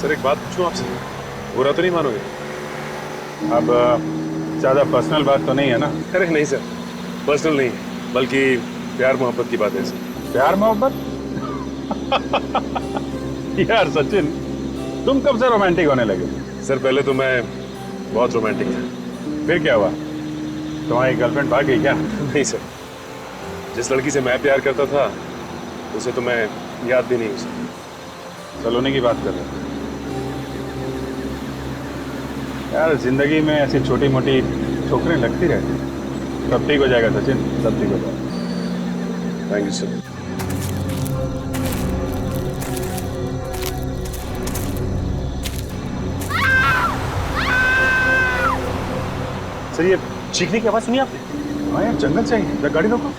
Sir एक बात पूछूं आपसे, बुरा तो नहीं मानोगे? अब ज़्यादा पर्सनल बात तो नहीं है ना? अरे नहीं सर, पर्सनल नहीं, बल्कि प्यार मोहब्बत की बात है सर। प्यार मोहब्बत? यार सचिन, तुम कब से रोमांटिक होने लगे? सर पहले तो मैं बहुत रोमांटिक था। फिर क्या हुआ? तुम्हारी गर्लफ्रेंड भाग गई क्या? नहीं सर, जिस लड़की से मैं प्यार करता था उसे तो मैं याद भी नहीं हूँ सर। सलोनी की बात कर रहे हो? यार जिंदगी में ऐसी छोटी मोटी ठोकरें लगती रहती हैं। सब ठीक हो जाएगा सचिन, सब ठीक हो जाएगा। Thank you sir. सर ये चीखने की आवाज सुनी आपने? हाँ यार, जंगल से आई। गाड़ी रोको।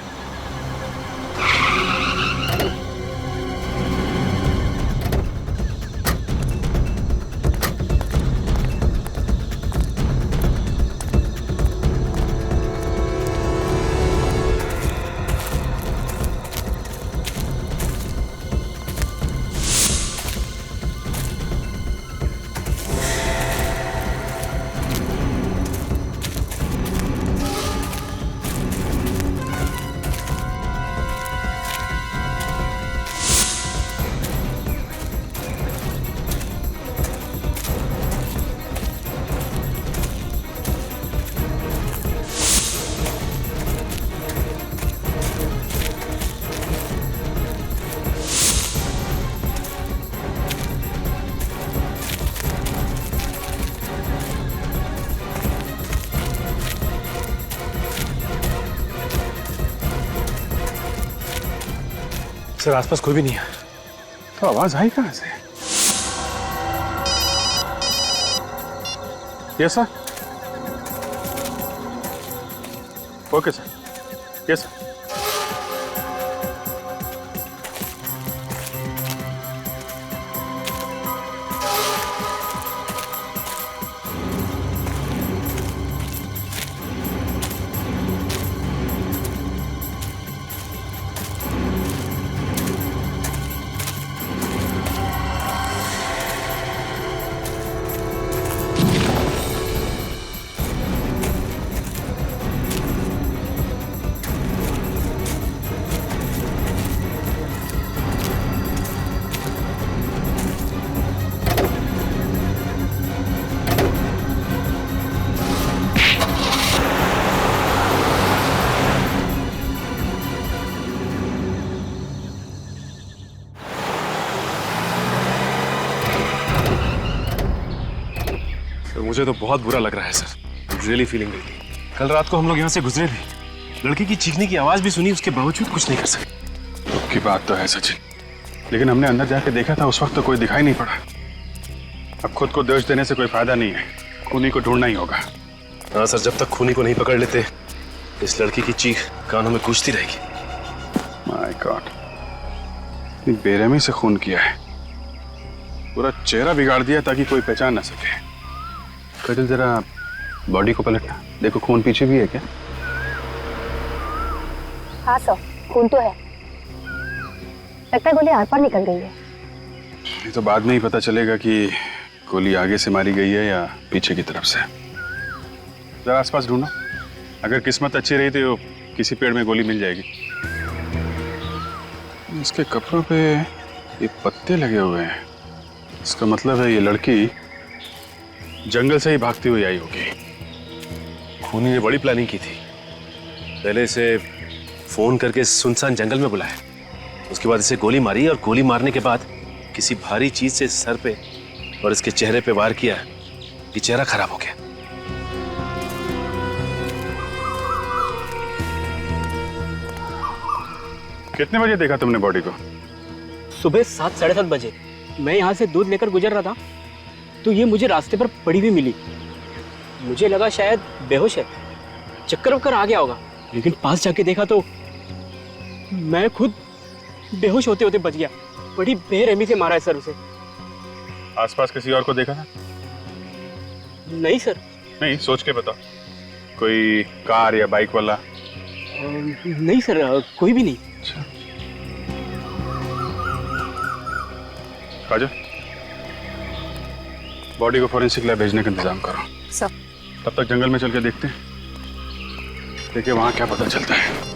सर आसपास कोई भी नहीं है। तो आवाज आई कहां से? Yes sir. Okay sir. Yes sir. मुझे तो बहुत बुरा लग रहा है सर, रियली फीलिंग रियली। कल रात को हम लोग यहाँ से गुजरे भी, लड़की की चीखने की आवाज भी सुनी, उसके बावजूद कुछ नहीं कर सके। दुख की बात तो है सचिन, लेकिन हमने अंदर जाके देखा था, उस वक्त तो कोई दिखाई नहीं पड़ा। अब खुद को दोष देने से कोई फायदा नहीं है, खूनी को ढूंढना ही होगा। हाँ सर, जब तक खूनी को नहीं पकड़ लेते इस लड़की की चीख कानों में गूंजती रहेगी। माय गॉड, इतनी बेरहमी से खून किया है, पूरा चेहरा बिगाड़ दिया ताकि कोई पहचान ना सके। कटिल जरा बॉडी को पलटना, देखो खून पीछे भी है क्या? हाँ सर, खून तो है। लगता है गोली आर पार निकल गई है। ये तो बाद में ही पता चलेगा कि गोली आगे से मारी गई है या पीछे की तरफ से। जरा आसपास ढूंढो, अगर किस्मत अच्छी रही तो किसी पेड़ में गोली मिल जाएगी। इसके कपड़ों पे ये पत्ते लगे हुए हैं, इसका मतलब है ये लड़की जंगल से ही भागती हुई आई होगी। खूनी ने बड़ी प्लानिंग की थी, पहले इसे फोन करके सुनसान जंगल में बुलाया, उसके बाद इसे गोली मारी और गोली मारने के बाद किसी भारी चीज से सर पे और इसके चेहरे पे वार किया, ये चेहरा खराब हो गया। कितने बजे देखा तुमने बॉडी को? सुबह 7 साढ़े 7 बजे मैं यहाँ से दूध लेकर गुजर रहा था तो ये मुझे रास्ते पर पड़ी हुई मिली। मुझे लगा शायद बेहोश है, चक्कर वक्कर आ गया होगा, लेकिन पास जाके देखा तो मैं खुद बेहोश होते होते बच गया। बड़ी बेरहमी से मारा है सर उसे। आसपास किसी और को देखा था? नहीं सर। नहीं, सोच के बताओ, कोई कार या बाइक वाला? नहीं सर, कोई भी नहीं। अच्छा, आजा। बॉडी को फॉरेंसिक लैब भेजने का इंतजाम करो। सर। तब तक जंगल में चल के देखते हैं, देखिए वहां क्या पता चलता है।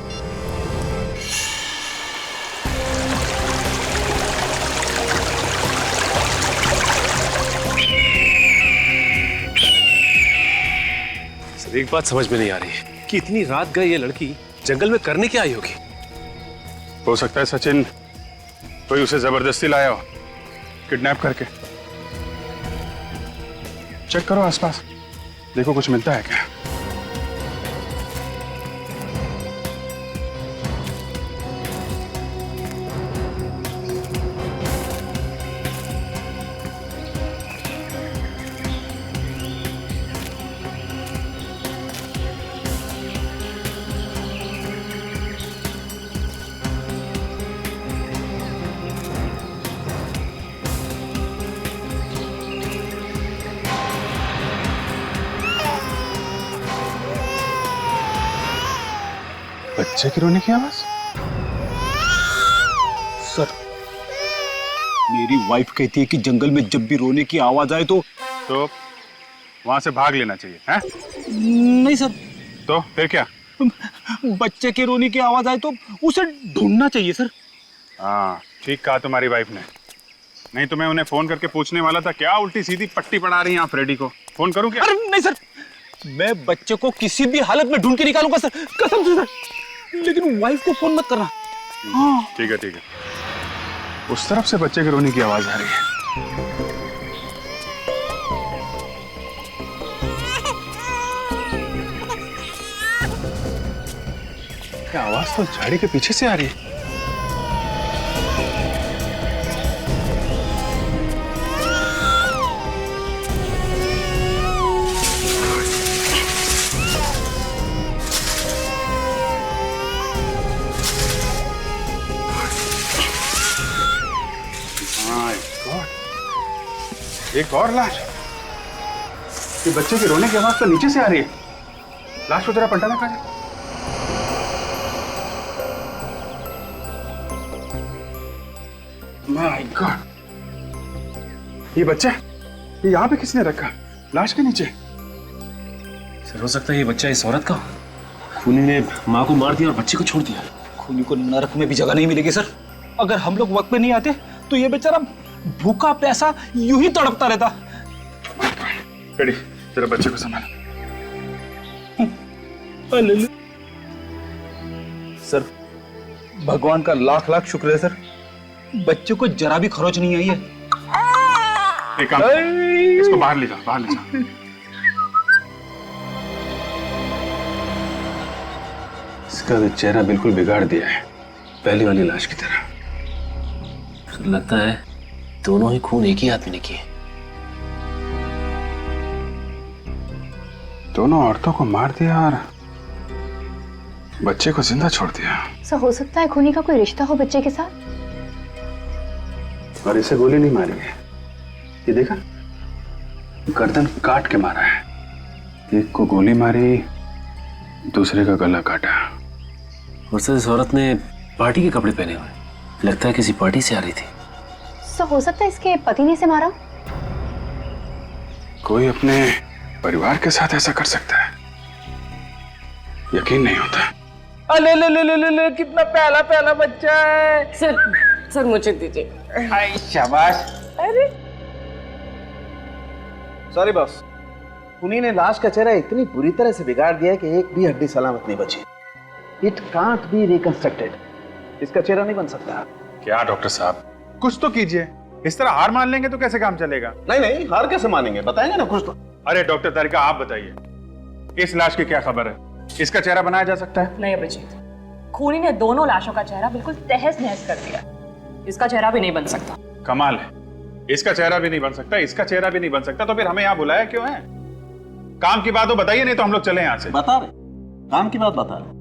सर एक बात समझ में नहीं आ रही है कि इतनी रात गए ये लड़की जंगल में करने क्या आई होगी। हो सकता है सचिन कोई उसे जबरदस्ती लाया हो, किडनैप करके। चेक करो आसपास, देखो कुछ मिलता है क्या। बच्चे की रोने की आवाज? सर, मेरी वाइफ कहती है कि जंगल में जब भी रोने की आवाज आए तो वहां से भाग लेना चाहिए, हैं? नहीं सर, तो फिर क्या? बच्चे के रोने की आवाज आए तो उसे ढूंढना चाहिए सर। हाँ, ठीक कहा तुम्हारी वाइफ ने। नहीं तो मैं उन्हें फोन करके पूछने वाला था, क्या उल्टी सीधी पट्टी पड़ा रही हैं आप फ्रेडी को? फोन करूं क्या? अरे नहीं सर, मैं बच्चे को किसी भी हालत में ढूंढ के निकालूंगा सर, कसम से सर। लेकिन वाइफ को फोन मत करना। हाँ ठीक है ठीक है। उस तरफ से बच्चे के रोने की आवाज आ रही है। क्या आवाज तो झाड़ी के पीछे से आ रही है। एक और लाश। ये बच्चे के रोने की आवाज तो नीचे से आ रही है। लाश को जरा पलटाना कहा जाए। माय गॉड, ये बच्चा ये यहाँ पे किसने रखा? लाश के नीचे। सर हो सकता है ये बच्चा इस औरत का, खूनी ने माँ को मार दिया और बच्चे को छोड़ दिया। खूनी को नरक में भी जगह नहीं मिलेगी सर। अगर हम लोग वक्त पे नहीं आते तो ये बेचारा भूखा प्यासा यूं ही तड़पता रहता। रेडी, तेरा बच्चे को संभाल। सर भगवान का लाख लाख शुक्र है सर, बच्चे को जरा भी खरोच नहीं आई है। एक काम, इसको बाहर ले जाओ, बाहर ले जाओ। इसका तो चेहरा बिल्कुल बिगाड़ दिया है, पहली वाली लाश की तरह। लगता है दोनों ही खून एक ही आदमी ने किए। दोनों औरतों को मार दिया और बच्चे को जिंदा छोड़ दिया। सर हो सकता है खूनी का कोई रिश्ता हो बच्चे के साथ। और इसे गोली नहीं मारी है, ये देखा, गर्दन काट के मारा है। एक को गोली मारी, दूसरे का गला काटा। और सर इस औरत ने पार्टी के कपड़े पहने हुए, लगता है किसी पार्टी से आ रही थी। सर हो सकता है इसके पति ने इसे मारा। कोई अपने परिवार के साथ ऐसा कर सकता है? यकीन नहीं होता। अले ले ले ले ले ले, कितना प्याला प्याला बच्चा है। सर मुझे दीजिए। आई शाबाश। अरे सॉरी बॉस, उन्हीं ने लाश का चेहरा इतनी बुरी तरह से बिगाड़ दिया कि एक भी हड्डी सलामत नहीं बची। It can't be reconstructed. इसका चेहरा नहीं बन सकता। क्या डॉक्टर साहब, कुछ तो कीजिए। इस तरह हार मान लेंगे तो कैसे काम चलेगा? नहीं नहीं, हार कैसे मानेंगे, बताएंगे ना कुछ तो। अरे डॉक्टर तारिका, आप बताइए, इस लाश की क्या खबर है? इसका चेहरा बनाया जा सकता है? नहीं अभिजीत, खूनी ने दोनों लाशों का चेहरा बिल्कुल तहस नहस कर दिया। इसका चेहरा भी नहीं बन सकता। कमाल है, इसका चेहरा भी नहीं बन सकता, इसका चेहरा भी नहीं बन सकता, तो फिर हमें यहाँ बुलाया क्यों है? काम की बात हो बताइए, नहीं तो हम लोग चले यहाँ से। बता रहे, काम की बात बता रहे।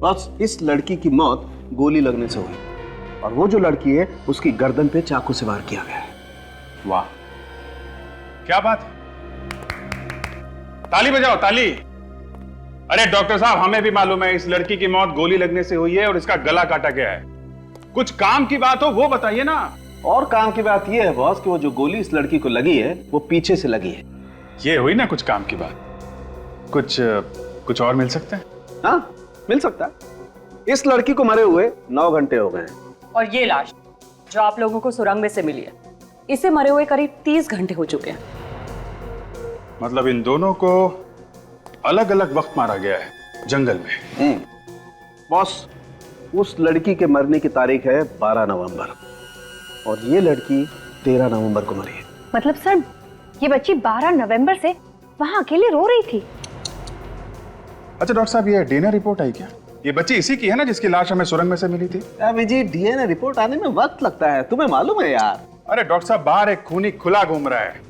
बस इस लड़की की मौत गोली लगने से हुई, और वो जो लड़की है उसकी गर्दन पे चाकू से वार किया गया है। वाह, क्या बात है, ताली बजाओ ताली। अरे डॉक्टर साहब, हमें भी मालूम है इस लड़की की मौत गोली लगने से हुई है और इसका गला काटा गया है। कुछ काम की बात हो वो बताइए ना। और काम की बात यह है बॉस कि वो जो गोली इस लड़की को लगी है वो पीछे से लगी है। ये हुई ना कुछ काम की बात। कुछ और मिल सकते हैं? हाँ, मिल सकता है। इस लड़की को मरे हुए 9 घंटे हो गए हैं। और ये लाश जो आप लोगों को सुरंग में से मिली है, इसे मरे हुए करीब 30 घंटे हो चुके हैं। मतलब इन दोनों को अलग अलग वक्त मारा गया है जंगल में। बॉस, उस लड़की के मरने की तारीख है 12 नवंबर और ये लड़की 13 नवंबर को मरी है। मतलब सर, ये बच्ची 12 नवंबर से वहां अकेले रो रही थी। अच्छा डॉक्टर साहब, ये डीएनए रिपोर्ट आई क्या? ये बच्ची इसी की है ना जिसकी लाश हमें सुरंग में से मिली थी? विजय, डीएनए रिपोर्ट आने में वक्त लगता है, तुम्हें मालूम है यार। अरे डॉक्टर साहब, बाहर एक खूनी खुला घूम रहा है,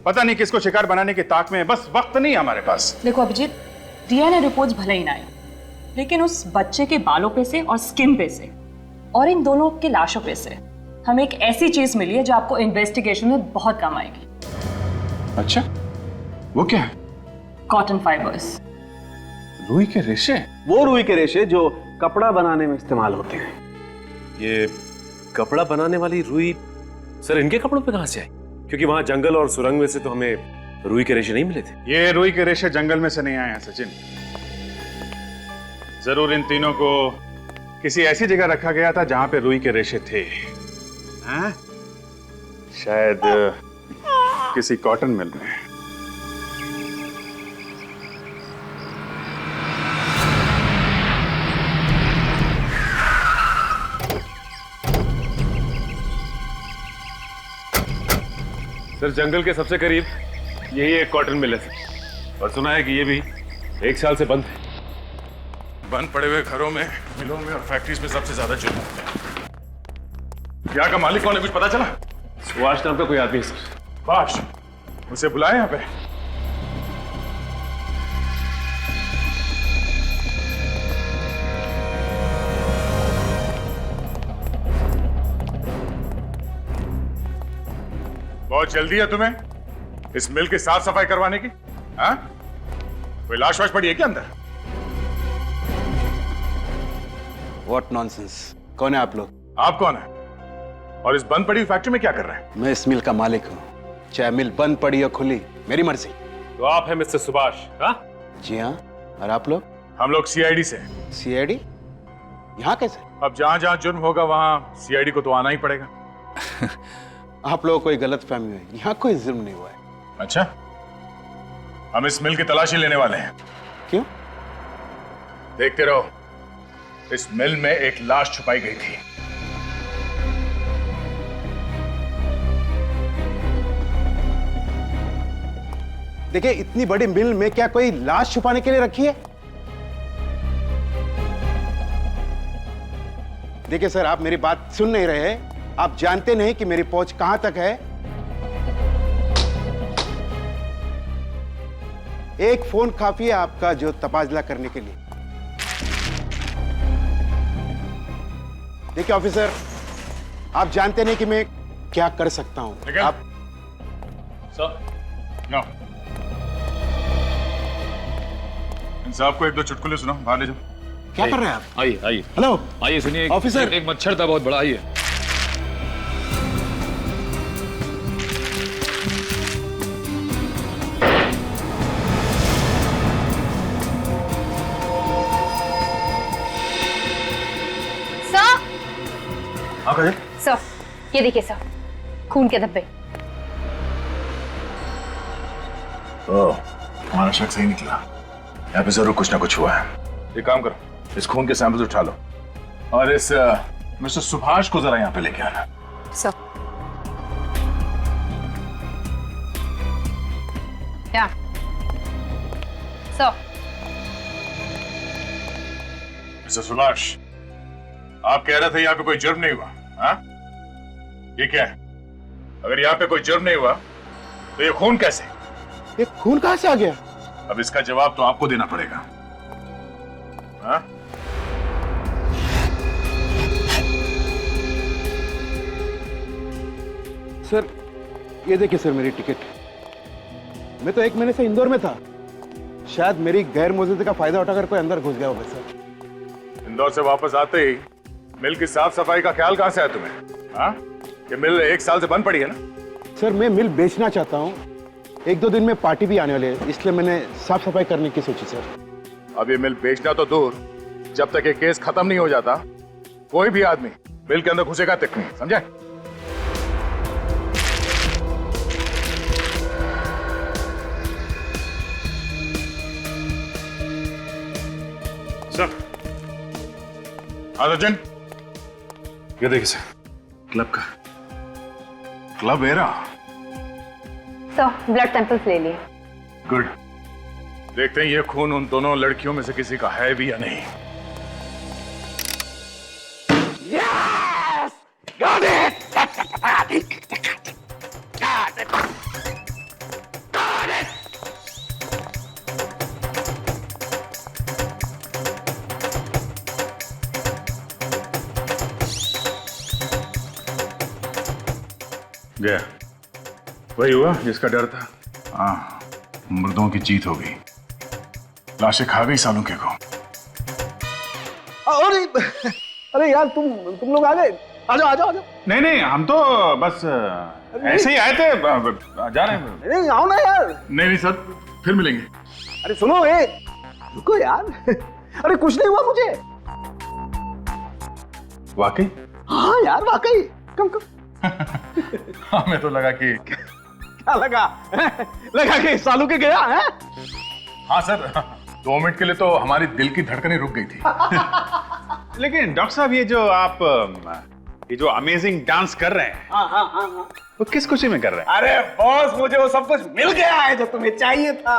पता नहीं किसको शिकार बनाने की ताक में है, बस वक्त नहीं है हमारे पास। देखो अभिजीत, डीएनए रिपोर्ट्स भले ही ना आए, लेकिन उस बच्चे के बालों पे से और स्किन पे से और इन दोनों की लाशों पे से हमें एक ऐसी चीज मिली है जो आपको इन्वेस्टिगेशन में बहुत काम आएगी। अच्छा, वो क्या है? Cotton fibres. रुई के रेशे? वो रुई के रेशे जो कपड़ा बनाने में इस्तेमाल होते हैं। ये कपड़ा बनाने वाली रुई सर इनके कपड़ों पे कहां से आई? क्योंकि वहां जंगल और सुरंग में से तो हमें रुई के रेशे नहीं मिले थे। ये रुई के रेशे जंगल में से नहीं आए हैं सचिन। जरूर इन तीनों को किसी ऐसी जगह रखा गया था जहां पे रुई के रेशे थे। हैं? शायद किसी कॉटन मिल में। सर जंगल के सबसे करीब यही एक कॉटन मिल है और सुना है कि ये भी 1 साल से बंद है। बंद पड़े हुए घरों में, मिलों में और फैक्ट्रीज में सबसे ज्यादा जुर्म होता है। यहाँ का मालिक कौन है, कुछ पता चला? सुभाष नाम का कोई आदमी है सर। बाश, उसे बुलाए यहाँ पे। बहुत जल्दी है तुम्हें इस मिल की साफ सफाई करवाने की? हाँ? कोई लाश वाश पड़ी है क्या अंदर? What nonsense? कौन है आप लोग? आप कौन है और इस बंद पड़ी फैक्ट्री में क्या कर रहे हैं? मैं इस मिल का मालिक हूँ, चाहे मिल बंद पड़ी या खुली, मेरी मर्जी। तो आप हैं मिस्टर सुभाष? हाँ जी हाँ। और आप लोग? हम लोग सीआईडी से। सीआईडी? यहाँ कैसे? अब जहां जहां जुर्म होगा वहां सीआईडी को तो आना ही पड़ेगा। आप लोगों को कोई गलत फहमी है, यहाँ कोई जुर्म नहीं हुआ है। अच्छा, हम इस मिल की तलाशी लेने वाले हैं। क्यों? देखते रहो, इस मिल में एक लाश छुपाई गई थी। देखिए, इतनी बड़ी मिल में क्या कोई लाश छुपाने के लिए रखी है? देखिए सर, आप मेरी बात सुन नहीं रहे। आप जानते नहीं कि मेरी पहुंच कहां तक है। एक फोन काफी है आपका जो तबादला करने के लिए। देखिए ऑफिसर, आप जानते नहीं कि मैं क्या कर सकता हूं। आप सर, नो। इन साहब को 1-2 चुटकुले सुनाओ, बाहर ले जाओ। क्या कर रहे हैं आप? आइए आइए हेलो आइए, सुनिए। ऑफिसर। एक मच्छर था बहुत बड़ा, आइए। सर, सर, ये देखिए सर, खून के धब्बे। हमारा शक सही निकला। यहाँ पे जरूर कुछ ना कुछ हुआ है। एक काम करो, इस खून के सैंपल्स उठा लो और इस मिस्टर सुभाष को जरा यहाँ पे लेके आना। सर, या सर। मिस्टर सुभाष, आप कह रहे थे यहाँ पे कोई जुर्म नहीं हुआ, हाँ? ये क्या है? अगर यहाँ पे कोई जुर्म नहीं हुआ तो ये खून कैसे? ये खून कहां से आ गया? अब इसका जवाब तो आपको देना पड़ेगा, हाँ? सर, ये देखिए सर, मेरी टिकट। मैं तो 1 महीने से इंदौर में था। शायद मेरी गैर मौजूदगी का फायदा उठाकर कोई अंदर घुस गया होगा सर। इंदौर से वापस आते ही मिल की साफ सफाई का ख्याल कहां से आया तुम्हें, हाँ? कि मिल 1 साल से बंद पड़ी है ना? सर मैं मिल बेचना चाहता हूँ, 1-2 दिन में पार्टी भी आने वाली है, इसलिए मैंने साफ सफाई करने की सोची सर। अब ये मिल बेचना तो दूर, जब तक ये केस खत्म नहीं हो जाता कोई भी आदमी मिल के अंदर घुसेगा तक नहीं, समझे? सर। हाँ सचिन, ये देखिए सर, क्लब का। Club era. तो ब्लड सैंपल्स ले लिए। गुड। देखते हैं ये खून उन दोनों लड़कियों में से किसी का है भी या नहीं। गया, वही हुआ जिसका डर था। हाँ, मुर्दों की जीत हो गई, लाशें खा गई सालों के को। अरे यार तुम लोग आ गए, आ जाओ आ जाओ आ जाओ। नहीं, हम तो बस ऐसे ही आए थे, जा रहे हैं। नहीं आओ ना यार। नहीं सर, फिर मिलेंगे। अरे सुनो, रुको यार। अरे कुछ नहीं हुआ मुझे। वाकई? हाँ यार वाकई। कम हमें तो लगा कि क्या लगा? लगा कि सालू के गया है। हाँ सर, 2 मिनट के लिए तो हमारी दिल की धड़कनें रुक गई थी। लेकिन डॉक्टर साहब, ये जो आप ये जो अमेजिंग डांस कर रहे हैं, हाँ। वो किस खुशी में कर रहे हैं? अरे बॉस, मुझे वो सब कुछ मिल गया है जो तुम्हें चाहिए था।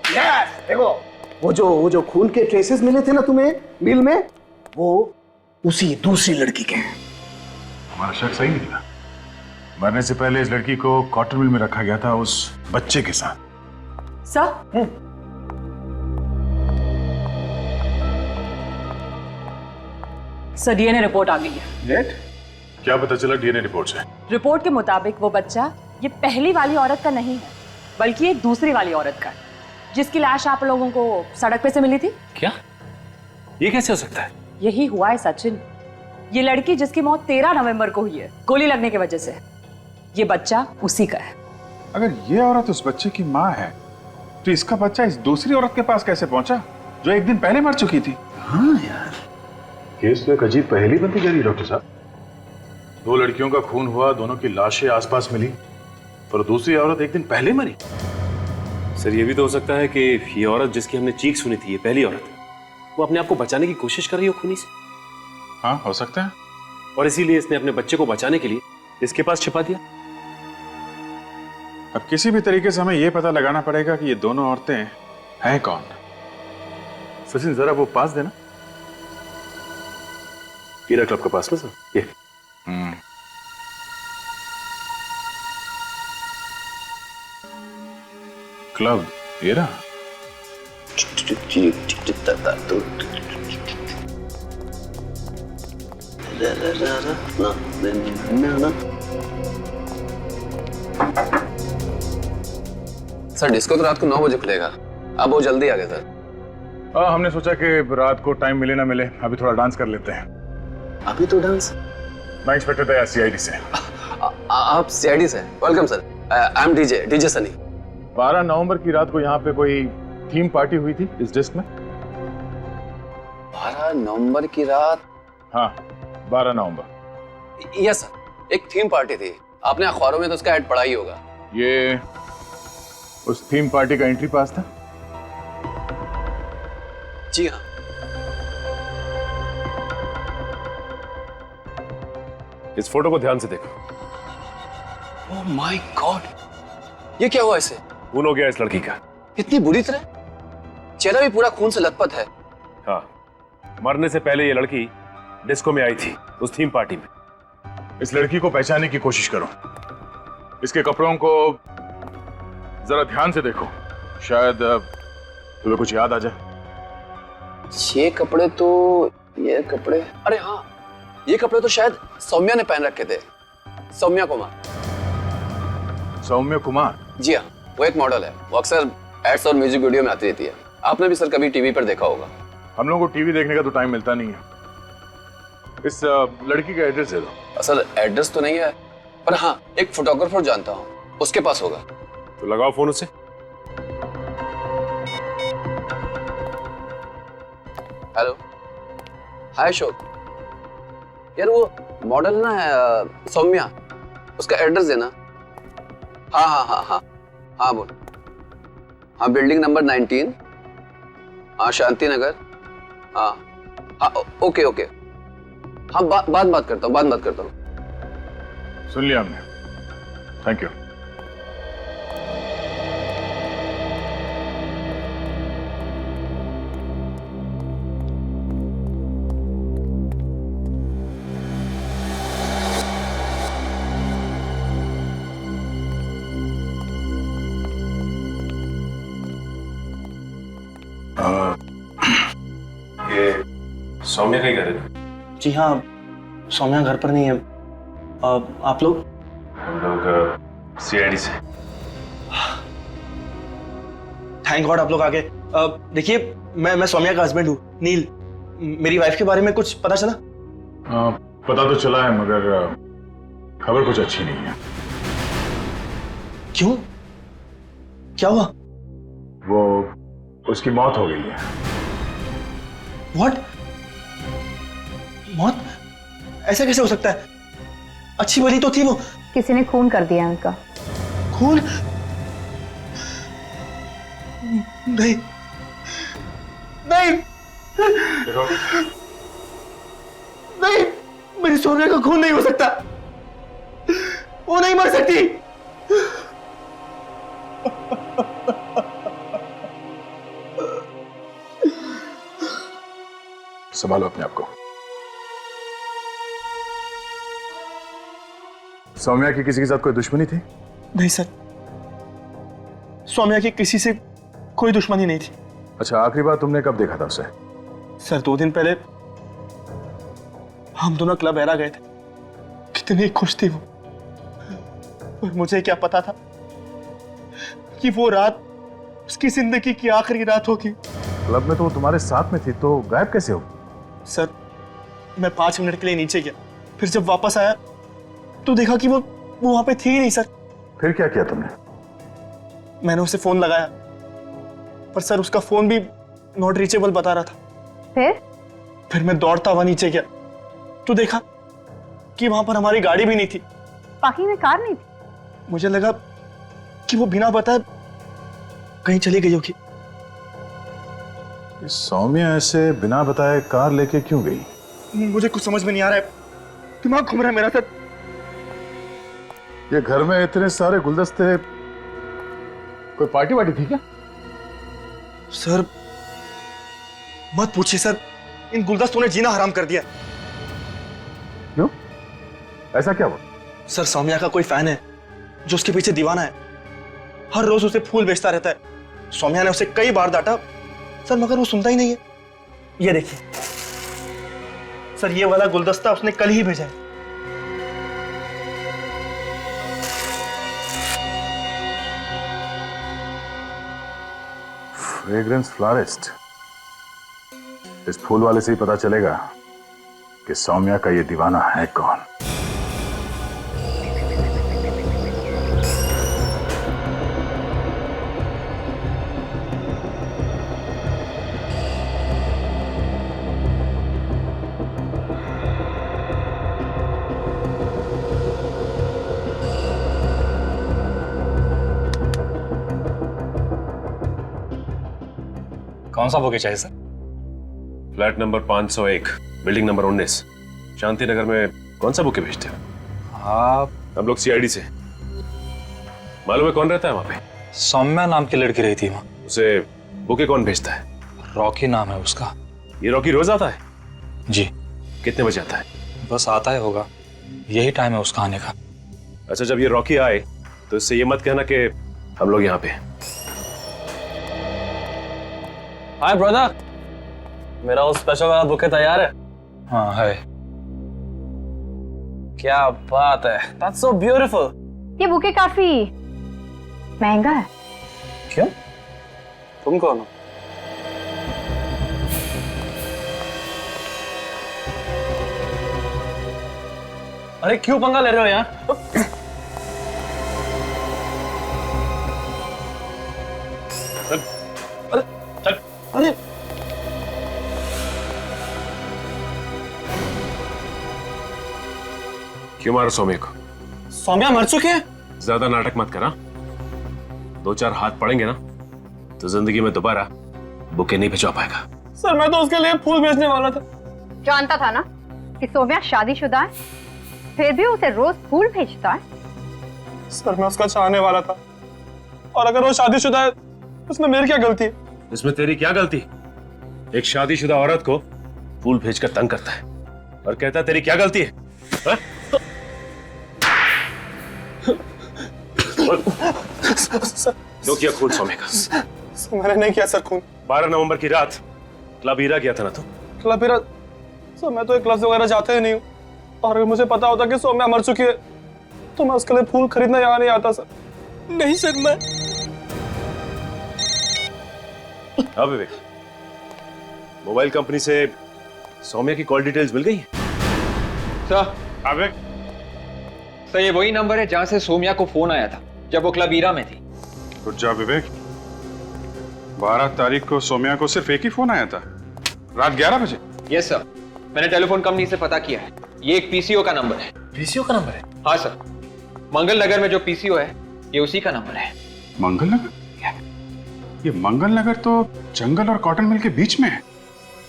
यस, देखो वो जो खून के ट्रेसेस मिले थे ना तुम्हें मिल में, वो उसी दूसरी लड़की के हैं। हमारा शक सही निकला। मरने से पहले इस लड़की को कॉटन मिल में रखा गया था उस बच्चे के साथ। सर, सर डीएनए रिपोर्ट आ गई है। क्या पता चला डीएनए रिपोर्ट से? रिपोर्ट के मुताबिक वो बच्चा ये पहली वाली औरत का नहीं है, बल्कि एक दूसरी वाली औरत का है, जिसकी लाश आप लोगों को सड़क पे से मिली थी। क्या? ये कैसे हो सकता है? यही हुआ है सचिन। ये लड़की जिसकी मौत 13 नवंबर को हुई है गोली लगने की वजह से, ये बच्चा उसी का है। अगर ये औरत उस बच्चे की माँ है, तो इसका बच्चा इस दूसरी औरत के पास कैसे पहुंचा जो 1 दिन पहले मर चुकी थी? हाँ यार, केस तो एक अजीब पहेली बनती जा रही है डॉक्टर साहब। 2 लड़कियों का खून हुआ, दोनों की लाशें आसपास मिली, पर दूसरी औरत 1 दिन पहले मरी। सर, ये भी तो हो सकता है कि ये औरत जिसकी हमने चीख सुनी थी, ये पहली औरत, वो अपने आप को बचाने की कोशिश कर रही हो खूनी से। हाँ, हो सकता है। और इसीलिए इसने अपने बच्चे को बचाने के लिए इसके पास छिपा दिया। अब किसी भी तरीके से हमें यह पता लगाना पड़ेगा कि ये दोनों औरतें हैं कौन। सचिन, जरा वो पास देना। हीरा क्लब के पास में सर, ये। Club era. सर डिस्को तो रात को 9 बजे खुलेगा, अब वो जल्दी आ गए सर। हमने सोचा कि रात को टाइम मिले ना मिले, अभी थोड़ा डांस कर लेते हैं। अभी तो डांस? मैं इंस्पेक्टर था सीआईडी से। आप सीआईडी से? Welcome sir, I am DJ Sunny. 12 नवंबर की रात को यहाँ पे कोई थीम पार्टी हुई थी इस डिस्क में। 12 नवंबर की रात? हाँ, 12 नवंबर। यस सर, एक थीम पार्टी थी, आपने अखबारों में तो उसका ऐड पढ़ा ही होगा। ये उस थीम पार्टी का एंट्री पास था? जी हाँ। इस फोटो को ध्यान से देखो। ओह माय गॉड, ये क्या हुआ इसे? खून हो गया इस लड़की का। इतनी बुरी तरह? चेहरा भी पूरा खून से लथपथ है। हाँ, मरने से पहले ये लड़की डिस्को में आई थी, उस थीम पार्टी में। इस लड़की को पहचानने की कोशिश करो, इसके कपड़ों को जरा ध्यान से देखो, शायद तुम्हें कुछ याद आ जाए। ये कपड़े अरे हाँ, ये कपड़े तो शायद सौम्या ने पहन रखे थे। सौम्या कुमार। सौम्या कुमार? जी हाँ, वो एक मॉडल है, वो अक्सर एड्स और म्यूजिक वीडियो में आती रहती है। आपने भी सर कभी टीवी पर देखा होगा। हम लोगों को टीवी देखने का तो टाइम मिलता नहीं है। इस लड़की का एड्रेस दे दो। सर एड्रेस तो नहीं है, पर हाँ, एक फोटोग्राफर जानता हूँ, उसके पास होगा। तो लगाओ फोन उससे। हेलो, हाय अशोक। यार वो मॉडल ना है सौम्या, उसका एड्रेस देना। हाँ हाँ हाँ हाँ हाँ बोल। हाँ बिल्डिंग नंबर 19, हाँ शांति नगर। हाँ हाँ ओके ओके। हाँ बात करता हूँ। सुन लिया हमने, थैंक यू। ये सौम्या का ही घर है? जी हाँ, सौम्या घर पर नहीं है। आप लोग? हम लोग सीआईडी से। थैंक गॉड आप लोग आ गए। देखिए मैं सौम्या का हस्बैंड हूँ, नील। मेरी वाइफ के बारे में कुछ पता चला? पता तो चला है, मगर खबर कुछ अच्छी नहीं है। क्यों? क्या हुआ? वो उसकी मौत हो गई है। व्हाट? मौत? ऐसा कैसे हो सकता है? अच्छी भली तो थी वो। किसी ने खून कर दिया उनका। खून? नहीं नहीं नहीं, मेरी सोनिया का खून नहीं हो सकता। वो नहीं मर सकती। संभालो अपने आप को। सौम्या की किसी के साथ कोई दुश्मनी थी? नहीं सर, सौम्या की किसी से कोई दुश्मनी नहीं थी। अच्छा, आखिरी बार तुमने कब देखा था उसे? सर 2 दिन पहले हम दोनों क्लब एरा गए थे। कितनी खुश थी वो, और मुझे क्या पता था कि वो रात उसकी जिंदगी की आखिरी रात होगी। क्लब में तो वो तुम्हारे साथ में थी, तो गायब कैसे हो? सर मैं 5 मिनट के लिए नीचे गया, फिर जब वापस आया तो देखा कि वो वहां पे थी ही नहीं। सर फिर क्या किया तुमने? मैंने उसे फोन लगाया, पर सर उसका फोन भी नॉट रीचेबल बता रहा था। फिर मैं दौड़ता हुआ नीचे गया तो देखा कि वहां पर हमारी गाड़ी भी नहीं थी। पार्किंग में कार नहीं थी। मुझे लगा कि वो बिना बताए कहीं चली गई होगी। सौम्या ऐसे बिना बताए कार लेके क्यों गई? मुझे कुछ समझ में नहीं आ रहा है, दिमाग घूम रहा है मेरा। सर ये घर में इतने सारे गुलदस्ते, कोई पार्टी वार्टी थी क्या? सर मत पूछिए सर, इन गुलदस्तों ने जीना हराम कर दिया। क्यों? ऐसा क्या हुआ? सर सौम्या का कोई फैन है जो उसके पीछे दीवाना है। हर रोज उसे फूल बेचता रहता है। सौम्या ने उसे कई बार डांटा सर, मगर वो सुनता ही नहीं है। ये देखिए सर, ये वाला गुलदस्ता उसने कल ही भेजा है। Fragrance florist. इस फूल वाले से ही पता चलेगा कि सौम्या का ये दीवाना है कौन। कौन सा बुके चाहिए sir? Flat number 501, building number 19, Shanti Nagar में कौन सा बुके भेजते हो? आप? हम लोग सीआईडी से। मालूम है कौन रहता है वहां पे? सौम्या नाम की लड़की रही थी वहां। उसे बुके कौन भेजता है? रॉकी नाम है उसका। ये रॉकी रोज आता है? जी। कितने बजे आता है? बस आता है होगा, यही टाइम है उसका आने का। अच्छा, जब ये रॉकी आए तो इससे ये मत कहना कि हम लोग यहाँ पे हैं। हाय ब्रदर, मेरा वो स्पेशल वाला बुके तैयार है? हाँ है। क्या बात है, दैट्स सो ब्यूटीफुल। ये बुके काफी महंगा है। क्यों? तुम कौन हो? अरे क्यों पंगा ले रहे हो यार? क्यों मारा सौम्या को? सौम्या मर चुकी है। ज्यादा नाटक मत करा। 2-4 हाथ पड़ेंगे ना तो जिंदगी में दोबारा बुके नहीं भिजवा पाएगा। सर मैं तो उसके लिए फूल बेचने वाला था। जानता था ना कि सौम्या शादीशुदा है, फिर भी उसे रोज फूल भेजता है। सर मैं उसका चाहने वाला था, और अगर वो शादीशुदा है उसमें मेरी क्या गलती है? इसमें तेरी क्या गलती? एक शादीशुदा औरत को फूल भेजकर तंग करता है और कहता है तेरी क्या गलती है? हा? क्यों किया खून सौम्या का? मैंने नहीं किया सर खून। 12 नवंबर की रात क्लब हीरा गया था ना तू? क्लब हीरा? सर मैं तो एक क्लब वगैरह जाते ही नहीं हूँ, और अगर मुझे पता होता कि सौम्या मर चुकी है तो मैं उसके लिए फूल खरीदने यहाँ नहीं आता सर। नहीं सर मैं। हाँ विवेक, मोबाइल कंपनी से सौम्या की कॉल डिटेल्स मिल गई? सर विवेक, सर ये वही नंबर है जहां से सौम्या को फोन आया था जब वो क्लब हीरा में थी। रुक जा विवेक, 12 तारीख को सौम्या को सिर्फ एक ही फोन आया था, रात 11 बजे। यस सर, मैंने टेलीफोन कंपनी से पता किया है, ये एक पीसीओ का नंबर है। पीसीओ का नंबर है? हाँ सर, मंगल नगर में जो पीसीओ है ये उसी का नंबर है। मंगल नगर? ये मंगल नगर तो जंगल और कॉटन मिल के बीच में है,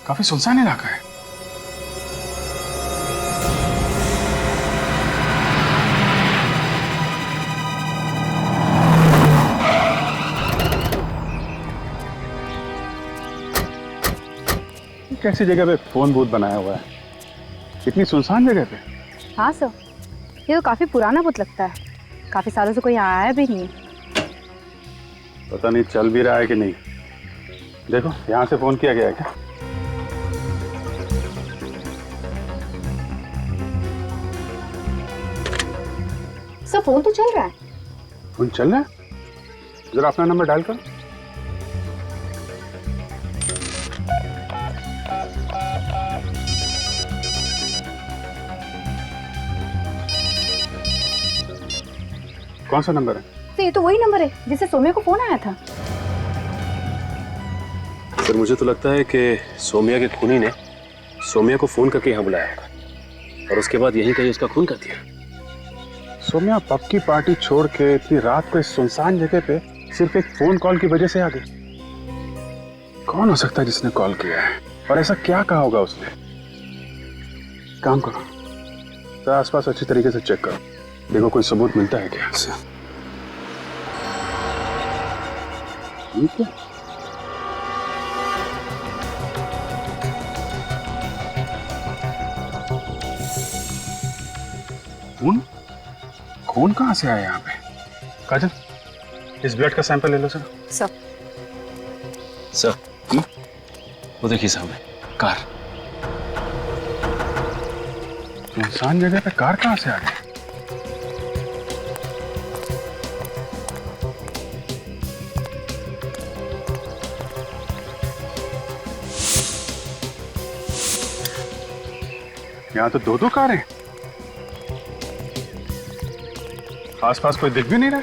काफी सुनसान इलाका है। कैसी जगह पे फोन बूथ बनाया हुआ है, इतनी सुनसान जगह पे? हाँ सर, ये तो काफी पुराना बुत लगता है, काफी सालों से कोई आया भी नहीं। पता नहीं चल भी रहा है कि नहीं। देखो यहाँ से फोन किया गया है क्या? सर फोन तो चल रहा है। फोन चल रहा है? जरा अपना नंबर डायल करो। कौन सा नंबर है? तो ये तो वही नंबर है जिससे सौम्या को फोन आया था। सर मुझे तो लगता है कि सौम्या के खूनी ने सौम्या को फोन करके यहाँ बुलाया होगा और उसके बाद यहीं कहीं उसका खून कर दिया। सौम्या पब की पार्टी छोड़ के इतनी रात को इस सुनसान जगह पे सिर्फ एक फोन कॉल की वजह से आ गई। कौन हो सकता है जिसने कॉल किया है, और ऐसा क्या कहा होगा उसने? काम करो, तो आसपास अच्छी तरीके से चेक करो, देखो कोई सबूत मिलता है क्या। ठीक है। खून? खून कहाँ से आया यहाँ पे? काजल, इस ब्लड का सैंपल ले लो सर। सर वो देखिए सामने कार। सुनसान जगह पे कार कहाँ से आ गई? यहाँ तो 2-2 कारें, आसपास कोई दिख भी नहीं रहा।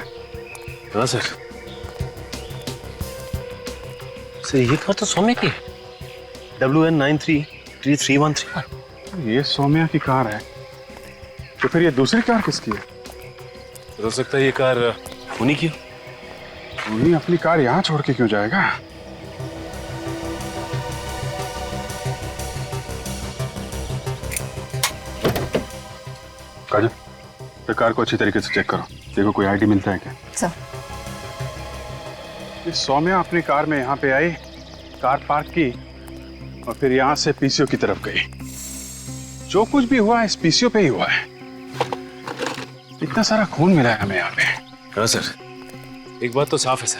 हाँ सर, ये कार तो सौम्या की है, WN933313। ये सौम्या की कार है, तो फिर ये दूसरी कार किसकी है? हो सकता है ये कार खूनी की हो। खूनी अपनी कार यहाँ छोड़ के क्यों जाएगा? काजल, तो कार को अच्छी तरीके से चेक करो, देखो कोई आईडी मिलता है क्या। सर ये सौम्या अपनी कार में यहाँ पे आई, कार पार्क की और फिर यहाँ से पीसीओ की तरफ गई। जो कुछ भी हुआ इस पीसीओ पे ही हुआ है। इतना सारा खून मिला है हमें यहाँ पे। हाँ सर, एक बात तो साफ है सर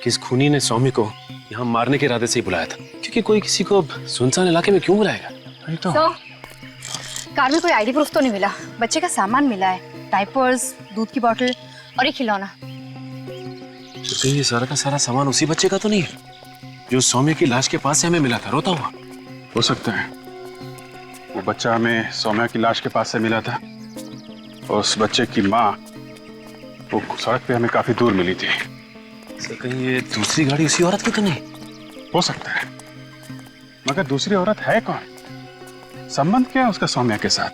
कि इस खूनी ने सौम्या को यहाँ मारने के इरादे से ही बुलाया था, क्योंकि कोई किसी को सुनसान इलाके में क्यों बुलाएगा? नहीं तो कार में कोई आईडी प्रूफ तो नहीं मिला, बच्चे का सामान मिला है, डायपर्स, दूध की बोतल और एक खिलौना। तो कहीं ये सारा का सारा सामान उसी बच्चे का तो नहीं है जो सौम्या की लाश के पास से हमें मिला था रोता हुआ? हो सकता है वो बच्चा हमें सौम्या की लाश के पास से मिला था और उस बच्चे की माँ वो सड़क पे हमें काफी दूर मिली थी। सर कहीं ये दूसरी गाड़ी उसी औरत की तो नहीं? हो सकता है, मगर दूसरी औरत है कौन? संबंध क्या है उसका सौम्या के साथ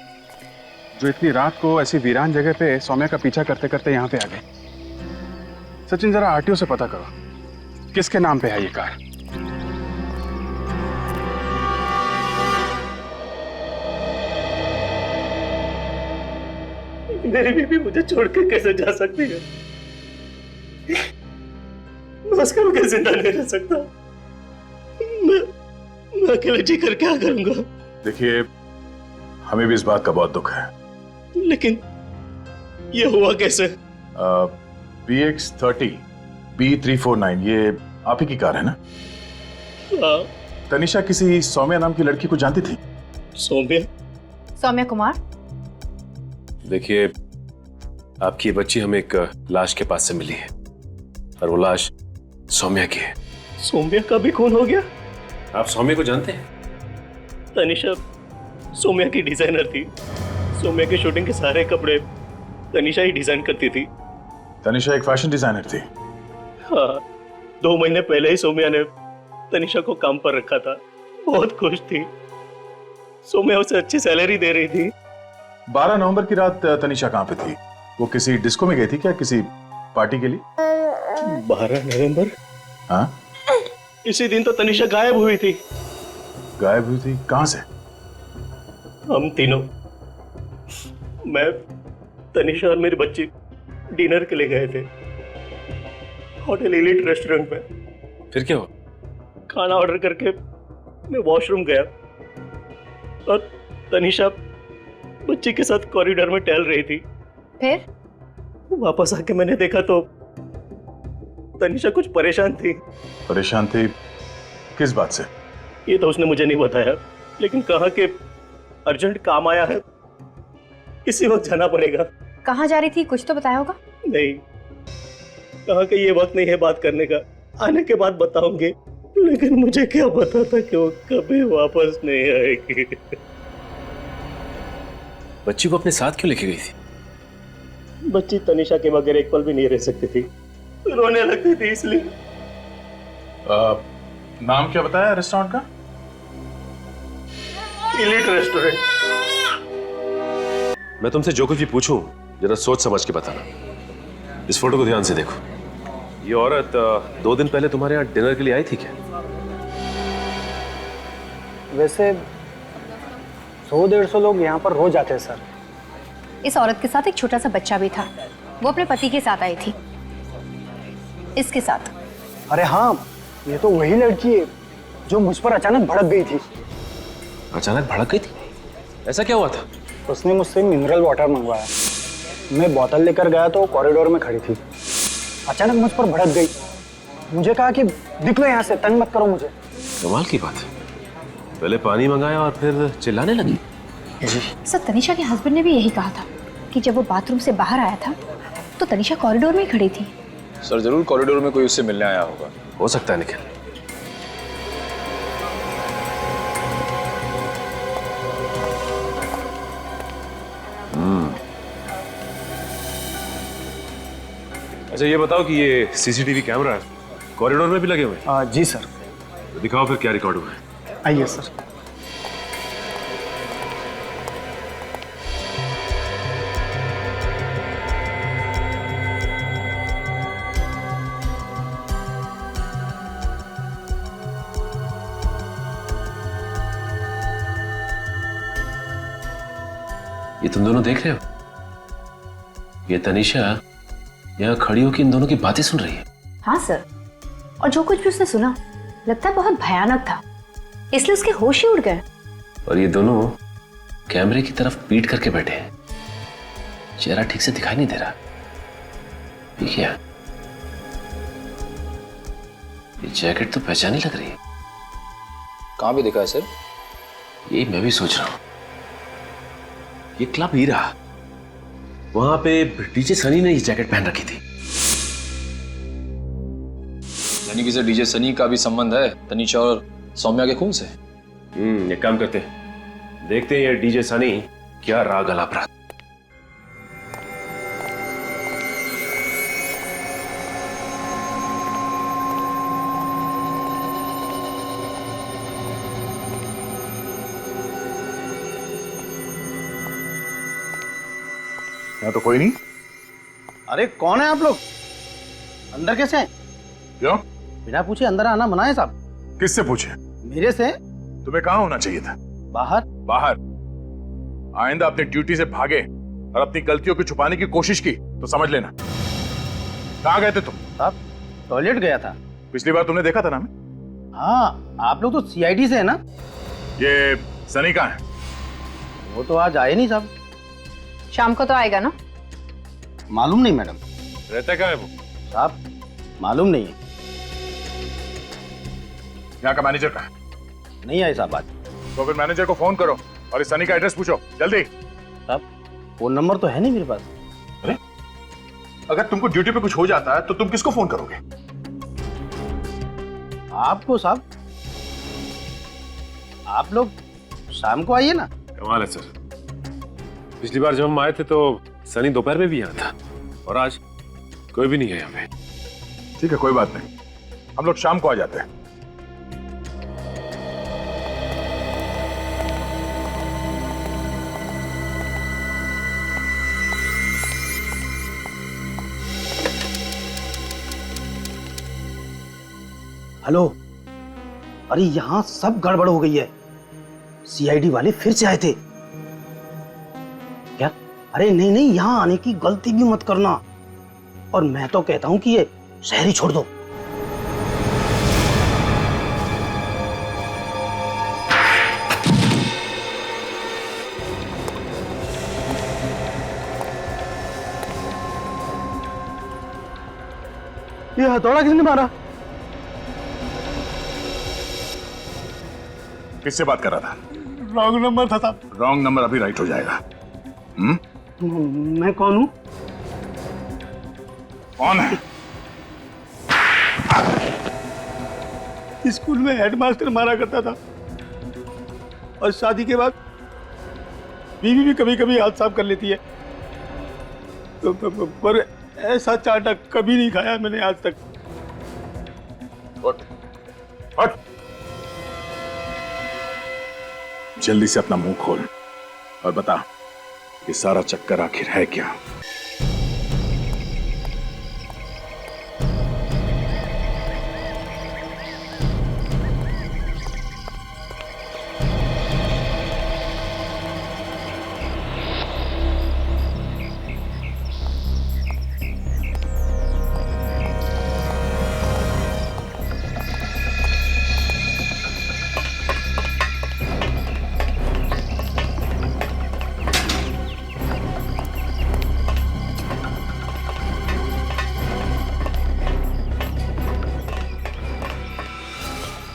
जो इतनी रात को ऐसी वीरान जगह पे सौम्या का पीछा करते करते यहाँ पे आ गए। सचिन, जरा आरटीओ से पता करो किसके नाम पे है ये कार। मेरी बीवी मुझे छोड़कर कैसे जा सकती है? मैं उसके बगैर जिंदा नहीं रह सकता। मैं अकेले जी कर क्या करूंगा? देखिए, हमें भी इस बात का बहुत दुख है, लेकिन ये हुआ कैसे? BX30 B349 ये आप ही की कार है ना? हाँ। तनिषा किसी सौम्या नाम की लड़की को जानती थी? सौम्या कुमार। देखिए, आपकी ये बच्ची हमें एक लाश के पास से मिली है और वो लाश सौम्या की है। सौम्या का भी खून हो गया? आप सौम्या को जानते हैं? तनिषा सौम्या की डिजाइनर थी। सौम्या के शूटिंग के सारे कपड़े तनिषा ही डिजाइन करती थी। तनिषा एक फैशन डिजाइनर थी? हाँ, 2 महीने पहले ही सौम्या ने तनिषा को काम पर रखा था। बहुत खुश थी। सौम्या उसे अच्छी सैलरी दे रही थी। 12 नवंबर की रात तनिषा कहाँ पे थी? वो किसी डिस्को में गई थी क्या, किसी पार्टी के लिए? 12 नवंबर? हाँ, इसी दिन तो तनिषा गायब हुई थी। गायब हुई थी? कहाँ से? हम तीनों, मैं, तनिषा और मेरी बच्ची डिनर के लिए गए थे होटल एलिट रेस्टोरेंट में। फिर क्या हुआ? खाना ऑर्डर करके मैं वॉशरूम गया और तनिषा बच्ची के साथ कॉरिडोर में टहल रही थी। फिर वापस आके मैंने देखा तो तनिषा कुछ परेशान थी। परेशान थी किस बात से? ये तो उसने मुझे नहीं बताया, लेकिन कहा कि अर्जेंट काम आया है, इसी वक्त जाना पड़ेगा। कहाँ जा रही थी, कुछ तो बताया होगा? नहीं, कहा कि ये वक्त नहीं है बात करने का, आने के बाद बताऊंगी। लेकिन मुझे क्या पता था कि वो कभी वापस नहीं आएगी। बच्ची को अपने साथ क्यों लेके गई थी? बच्ची तनिषा के बगैर एक पल भी नहीं रह सकती थी, रोने लगती थी इसलिए। नाम क्या बताया रेस्टोरेंट का? Elite restaurant. मैं तुमसे जो कुछ भी पूछूं जरा सोच समझ के बताना। इस फोटो को ध्यान से देखो। ये औरत 2 दिन पहले तुम्हारे यहाँ डिनर के लिए आई थी क्या? वैसे 100-150 लोग यहाँ पर रोज आते हैं सर। इस औरत के साथ एक छोटा सा बच्चा भी था। वो अपने पति के साथ आई थी, इसके साथ। अरे हाँ, ये तो वही लड़की है जो मुझ पर अचानक भड़क गई थी। अचानक भड़क गई थी? ऐसा क्या हुआ था? उसने मुझसे मिनरल वाटर मंगवाया। मैं बोतल लेकर गया तो कॉरिडोर में खड़ी थी। अचानक मुझ पर भड़क गई। मुझे कहा कि निकलो यहाँ से, तंग मत करो मुझे। कमाल की बात है, पहले पानी मंगाया और फिर चिल्लाने लगी। सर, तनिषा के हस्बैंड ने भी यही कहा था कि जब वो बाथरूम से बाहर आया था तो तनिषा कॉरिडोर में ही खड़ी थी। सर जरूर कॉरिडोर में कोई उससे मिलने आया होगा। हो सकता है निखिल। अच्छा ये बताओ कि ये सीसीटीवी कैमरा कॉरिडोर में भी लगे हुए हैं? जी सर। तो दिखाओ फिर क्या रिकॉर्ड हुआ है। आइए सर। ये तुम दोनों देख रहे हो? ये तनिषा यहाँ खड़ी होकर इन दोनों की बातें सुन रही है। हाँ सर, और जो कुछ भी उसने सुना लगता है बहुत भयानक था, इसलिए उसके होश ही उड़ गए। और ये दोनों कैमरे की तरफ पीट करके बैठे हैं। चेहरा ठीक से दिखाई नहीं दे रहा। ठीक है, ये जैकेट तो पहचानी लग रही है। कहाँ भी दिखा है सर? यही मैं भी सोच रहा हूं। ये क्लब हीरा, वहां पे डीजे सनी ने ये जैकेट पहन रखी थी। यानी कि सर डीजे सनी का भी संबंध है तनिषा और सौम्या के खून से? एक काम करते हैं, देखते हैं ये डीजे सनी क्या राग अलाप रहा। यहाँ तो कोई नहीं। अरे कौन है आप लोग? अंदर कैसे हैं? क्यों? बिना पूछे अंदर आना मना है साहब। किससे पूछे? मेरे से। तुम्हें कहाँ होना चाहिए था? बाहर। बाहर? आइंदा अपनी ड्यूटी से भागे और अपनी गलतियों को छुपाने की कोशिश की तो समझ लेना। कहाँ गए थे तुम? साहब टॉयलेट गया था। पिछली बार तुमने देखा था ना हमें? हाँ, आप लोग तो सीआईडी से है ना? ये सनी कहाँ है? वो तो आज आए नहीं साहब। शाम को तो आएगा ना? मालूम नहीं मैडम। रहता कहाँ है वो? साहब मालूम नहीं है। यहाँ का मैनेजर कहाँ है? नहीं आए साहब आज। तो फिर मैनेजर को फोन करो और इस सनी का एड्रेस पूछो जल्दी। साहब फोन नंबर तो है नहीं मेरे पास। अरे अगर तुमको ड्यूटी पे कुछ हो जाता है तो तुम किसको फोन करोगे? आपको साहब। आप लोग शाम को आइए ना। कमाल है सर, पिछली बार जब हम आए थे तो सनी दोपहर में भी यहाँ था और आज कोई भी नहीं है यहाँ पे। ठीक है, कोई बात नहीं, हम लोग शाम को आ जाते हैं। हेलो, अरे यहाँ सब गड़बड़ हो गई है। सीआईडी वाले फिर से आए थे क्या? अरे नहीं नहीं, यहाँ आने की गलती भी मत करना। और मैं तो कहता हूँ कि ये शहर ही छोड़ दो। ये हथौड़ा किसने मारा? किससे बात कर रहा था? रॉन्ग नंबर था साहब। रॉन्ग नंबर अभी राइट हो जाएगा। मैं कौन हूँ? कौन है? स्कूल में हेडमास्टर मारा करता था और शादी के बाद बीवी भी कभी कभी हाथ साफ कर लेती है। पर ऐसा चाटा कभी नहीं खाया मैंने आज तक। उठ, उठ। जल्दी से अपना मुंह खोल और बता ये सारा चक्कर आखिर है क्या?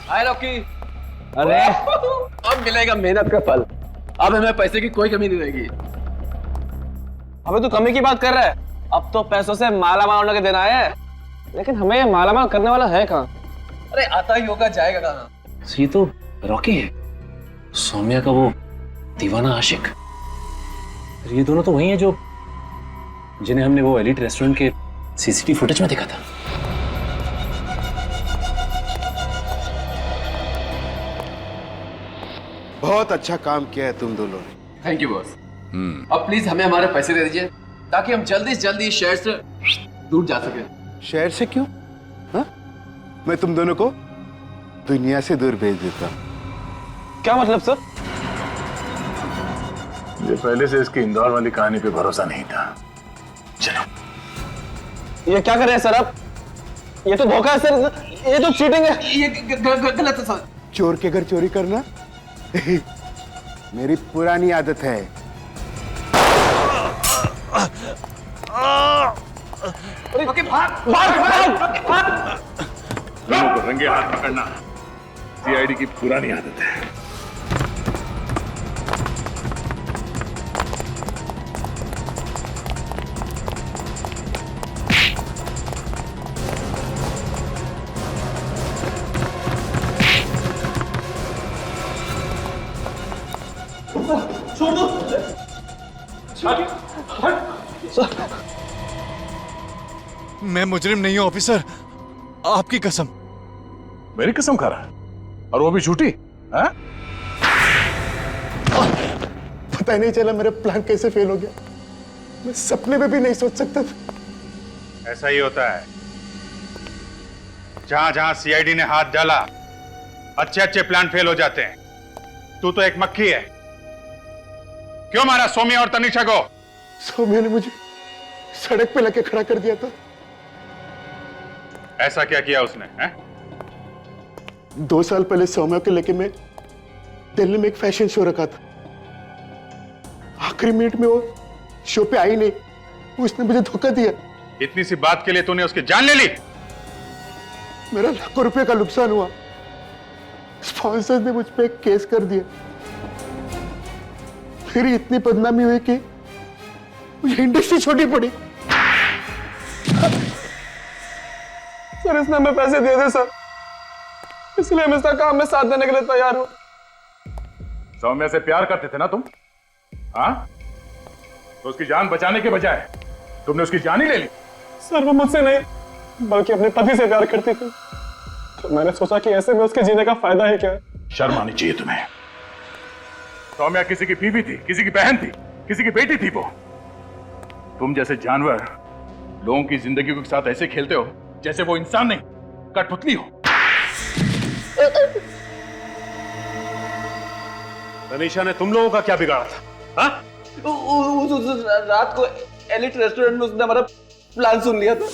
हाय लॉकी। अरे अब मिलेगा मेहनत का फल। अब हमें पैसे की कोई कमी नहीं रहेगी। अबे तू कमी की बात कर रहा है? अब तो पैसों से माला माल होने के दिन आए हैं, लेकिन हमें माला माल करने वाला है कहाँ? अरे आता ही होगा, जाएगा कहाँ? ये तो रॉकी है, सौम्या का वो दीवाना आशिक। ये दोनों तो वही हैं जो जिन्हें हमने वो एलिट रेस्टोरेंट के सीसीटीवी फुटेज में देखा था। बहुत अच्छा काम किया है तुम दोनों ने। Thank you boss. अब प्लीज हमें हमारे पैसे दे दीजिए ताकि हम जल्दी से जल्दी शहर से दूर जा सके। शहर से क्यों? हा? मैं तुम दोनों को दुनिया से दूर भेज देता हूं। क्या मतलब सर? ये पहले से इसकी इंदौर वाली कहानी पे भरोसा नहीं था। चलो। ये क्या कर रहे हैं सर आप? ये तो धोखा है सर, ये तो चीटिंग है। ये गलत है सर। चोर के घर चोरी करना मेरी पुरानी आदत है। ओके, भाग भाग भाग भाग। लोगों को रंगे हाथ पकड़ना सीआईडी की पुरानी आदत है। छोड़ दो। मैं मुजरिम नहीं हूं ऑफिसर, आपकी कसम। मेरी कसम खा रहा है और वो भी झूठी? हाँ? पता ही नहीं चला मेरा प्लान कैसे फेल हो गया। मैं सपने में भी नहीं सोच सकता था। ऐसा ही होता है, जहां जहां सीआईडी ने हाथ डाला अच्छे अच्छे प्लान फेल हो जाते हैं। तू तो एक मक्खी है। क्यों मारा सौम्या और तनिषा को? सौम्या ने मुझे सड़क पे लेके खड़ा कर दिया था। ऐसा क्या किया उसने है? 2 साल पहले सौम्या को लेके मैं दिल्ली में एक फैशन शो रखा था। आखिरी मिनट में वो शो पे आई नहीं, उसने मुझे धोखा दिया। इतनी सी बात के लिए तूने उसकी जान ले ली? मेरा लाखों रुपए का नुकसान हुआ। स्पॉन्सर्स ने मुझ पे एक केस कर दिया। मेरी इतनी बदनामी हुई कि मुझे इंडस्ट्री छोड़नी पड़ी। सर इसने हमें पैसे दे दे सर, इसलिए हम इसका काम में साथ देने के लिए तैयार हूं। सौम्या से प्यार करते थे ना तुम? हाँ, तो उसकी जान बचाने के बजाय तुमने उसकी जान ही ले ली। सर वो मुझसे नहीं बल्कि अपने पति से प्यार करती थी, तो मैंने सोचा कि ऐसे में उसके जीने का फायदा है क्या। शर्म आनी चाहिए तुम्हें। सौम्या किसी की बीवी थी, किसी की बहन थी, किसी की बेटी थी वो। तुम जैसे जानवर लोगों की जिंदगी के साथ ऐसे खेलते हो जैसे वो इंसान नहीं, कठपुतली हो। तनीषा ने तुम लोगों का क्या बिगाड़ा था? हाँ? रात को एलिट रेस्टोरेंट में उसने हमारा प्लान सुन लिया था।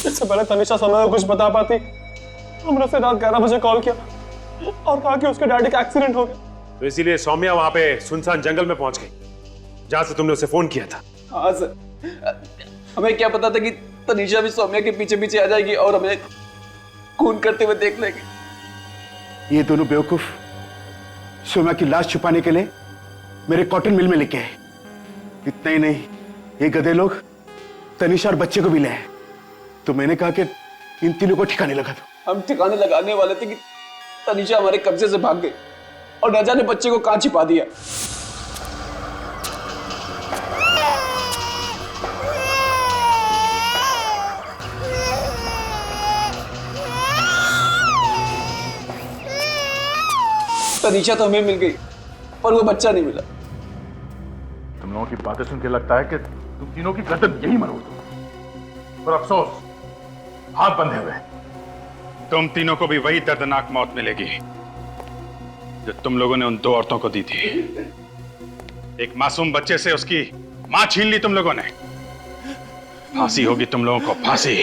इससे पहले तनिषा समय को कुछ बता पाती, हमने उसे रात 11 बजे कॉल किया और कहा कि उसके डैडी का एक्सीडेंट हो गया। तो इसीलिए सौम्या वहां पे सुनसान जंगल में पहुंच गई जहां से तुमने उसे फोन किया था। हाँ सर, हमें क्या पता था कि तनिषा भी सौम्या के पीछे पीछे आ जाएगी और हमें खून करते हुए देख लेगी। ये दोनों बेवकूफ सौम्या की लाश छुपाने के लिए मेरे कॉटन मिल में लेके आए। इतना ही नहीं, ये गधे लोग तनिषा और बच्चे को भी ले आए। तो मैंने कहा कि इन तीनों को ठिकाने लगा दो। हम ठिकाने लगाने वाले थे कि तनिषा हमारे कब्जे से भाग गई और न जाने बच्चे को कहां छिपा दिया। तनिषा तो हमें मिल गई पर वो बच्चा नहीं मिला। तुम लोगों की बातें सुन के लगता है कि तुम तीनों की गर्दन यही मरोड़ दो। पर अफसोस, हाथ बंधे हुए। तुम तीनों को भी वही दर्दनाक मौत मिलेगी जो तुम लोगों ने उन 2 औरतों को दी थी। एक मासूम बच्चे से उसकी मां छीन ली तुम लोगों ने। फांसी होगी तुम लोगों को, फांसी।